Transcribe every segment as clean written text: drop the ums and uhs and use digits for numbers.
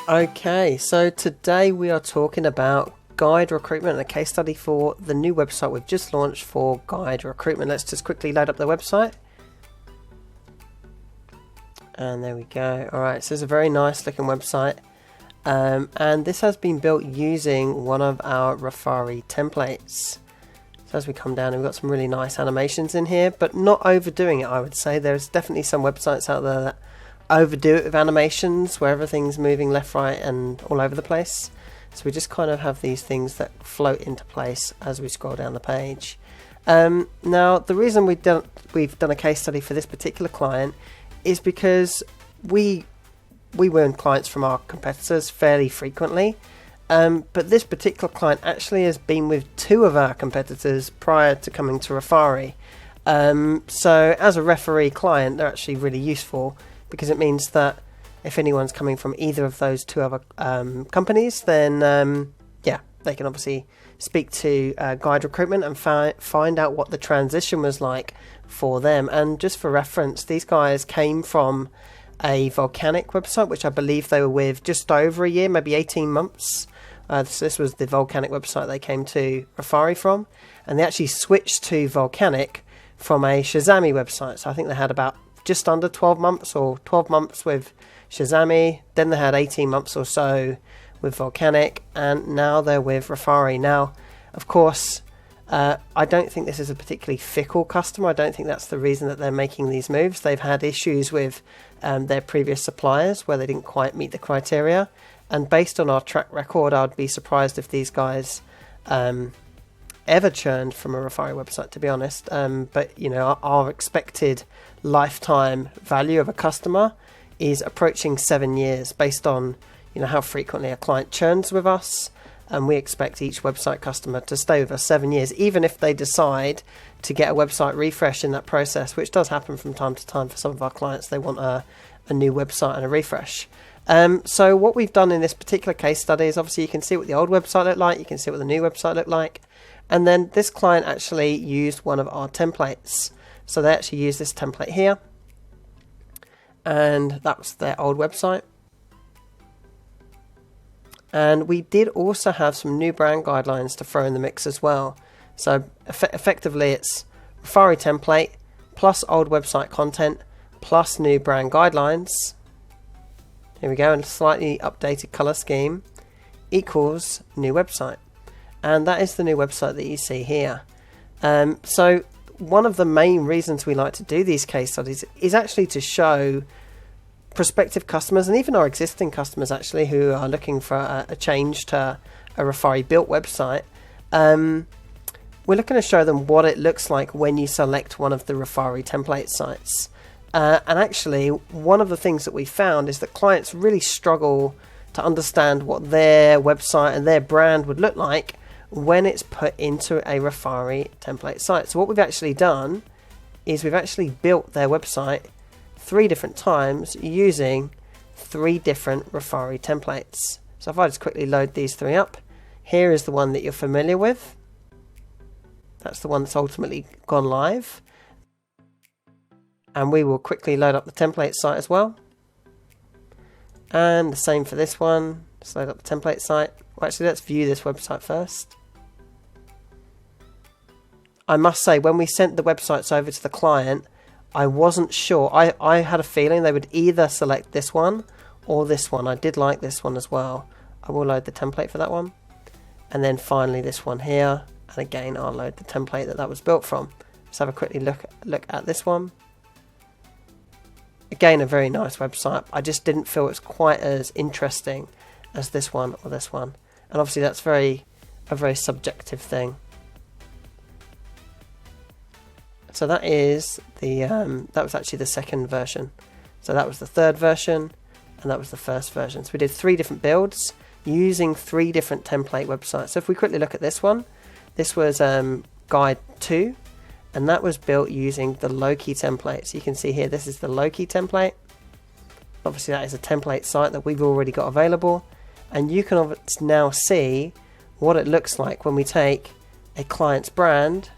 Okay, so today we are talking about Giide Recruitment and a case study for the new website we've just launched for Giide Recruitment. Let's just quickly load up the website. And there we go. Alright, so it's a very nice looking website. And this has been built using one of our Refari templates. So as we come down, we've got some really nice animations in here, but not overdoing it, I would say. There's definitely some websites out there that overdo it with animations where everything's moving left, right and all over the place. So we just kind of have these things that float into place as we scroll down the page. Now the reason we've done a case study for this particular client is because we win clients from our competitors fairly frequently, but this particular client actually has been with two of our competitors prior to coming to Refari. So as a Refari client, they're actually really useful, because it means that if anyone's coming from either of those two other companies, then yeah, they can obviously speak to Giide Recruitment and find out what the transition was like for them. And just for reference, these guys came from a volcanic website, which I believe they were with just over a year, maybe 18 months. So this was the volcanic website they came to Refari from, and they actually switched to volcanic from a Shazami website. So I think they had about just under 12 months or 12 months with Shazami, then they had 18 months or so with volcanic, and now they're with Refari. Now of course I don't think this is a particularly fickle customer. I don't think that's the reason that they're making these moves. They've had issues with their previous suppliers where they didn't quite meet the criteria, and based on our track record, I'd be surprised if these guys ever churned from a Refari website, to be honest. But you know, our expected lifetime value of a customer is approaching 7 years based on, you know, how frequently a client churns with us, and we expect each website customer to stay with us 7 years, even if they decide to get a website refresh in that process, which does happen from time to time for some of our clients. They want a new website and a refresh. So what we've done in this particular case study is, obviously you can see what the old website looked like, you can see what the new website looked like, and then this client actually used one of our templates. So they actually used this template here, and that was their old website. And we did also have some new brand guidelines to throw in the mix as well. So effectively it's Refari template plus old website content plus new brand guidelines. Here we go, and a slightly updated color scheme equals new website. And that is the new website that you see here. So one of the main reasons we like to do these case studies is actually to show prospective customers, and even our existing customers actually, who are looking for a change to a Refari built website. We're looking to show them what it looks like when you select one of the Refari template sites. And actually, one of the things that we found is that clients really struggle to understand what their website and their brand would look like when it's put into a Refari template site. So what we've actually done is we've actually built their website 3 different times using 3 different Refari templates. So if I just quickly load these 3 up, here is the one that you're familiar with. That's the one that's ultimately gone live. And we will quickly load up the template site as well. And the same for this one. Let's load up the template site. Well, actually, let's view this website first. I must say, when we sent the websites over to the client, I wasn't sure. I had a feeling they would either select this one or this one. I did like this one as well. I will load the template for that one. And then finally this one here. And again, I'll load the template that was built from. Let's have a quickly look at this one. Again, a very nice website. I just didn't feel it was quite as interesting as this one or this one. And obviously that's a very subjective thing. So that is the that was actually the second version. So that was the third version, and that was the first version. So we did 3 different builds using 3 different template websites. So if we quickly look at this one, this was Giide 2, and that was built using the Loki template. So you can see here, this is the Loki template. Obviously that is a template site that we've already got available, and you can now see what it looks like when we take a client's brand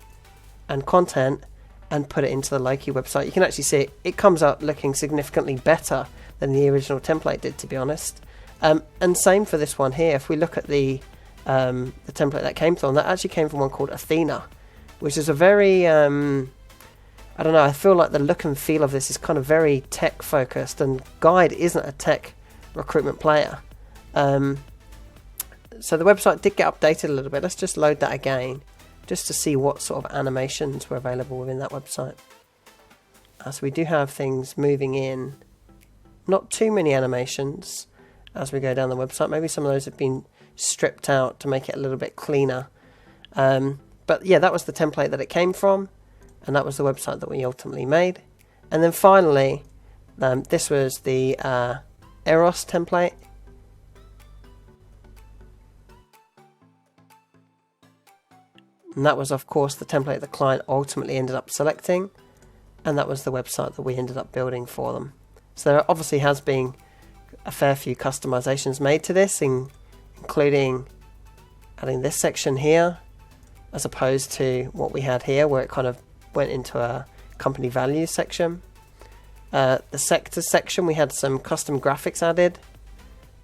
and content and put it into the Loki website. You can actually see it comes up looking significantly better than the original template did, to be honest. And same for this one here. If we look at the template that came from, that actually came from one called Athena, which is a very, I don't know, I feel like the look and feel of this is kind of very tech focused, and Giide isn't a tech recruitment player. So the website did get updated a little bit. Let's just load that again, just to see what sort of animations were available within that website. So we do have things moving in, not too many animations as we go down the website. Maybe some of those have been stripped out to make it a little bit cleaner. But yeah, that was the template that it came from, and that was the website that we ultimately made. And then finally, this was the Eros template. And that was, of course, the template the client ultimately ended up selecting, and that was the website that we ended up building for them. So there obviously has been a fair few customizations made to this, including adding this section here, as opposed to what we had here, where it kind of went into a company values section. The sectors section, we had some custom graphics added.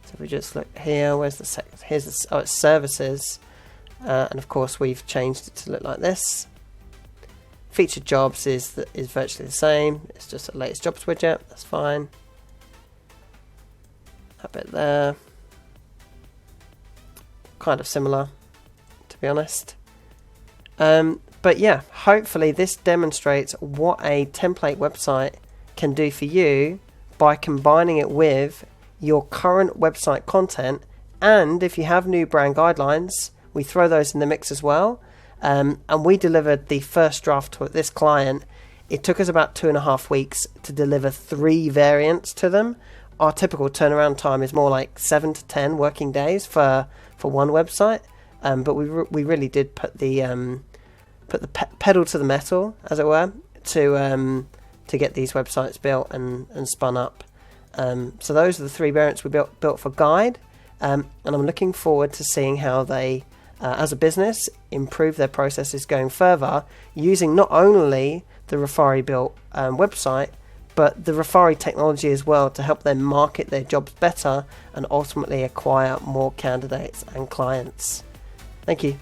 So if we just look here, where's the sector? Here's the, oh, it's services. And of course we've changed it to look like this. Featured jobs is virtually the same. It's just a latest jobs widget. That's fine. That bit there, kind of similar, to be honest. But yeah, hopefully this demonstrates what a template website can do for you by combining it with your current website content. And if you have new brand guidelines, we throw those in the mix as well. And we delivered the first draft to this client. It took us about 2.5 weeks to deliver 3 variants to them. Our typical turnaround time is more like 7 to 10 working days for one website. But we really did put the pedal to the metal, as it were, to get these websites built and spun up. So those are the 3 variants we built for Giide. And I'm looking forward to seeing how they, as a business, improve their processes going further, using not only the Refari built website, but the Refari technology as well, to help them market their jobs better and ultimately acquire more candidates and clients. Thank you.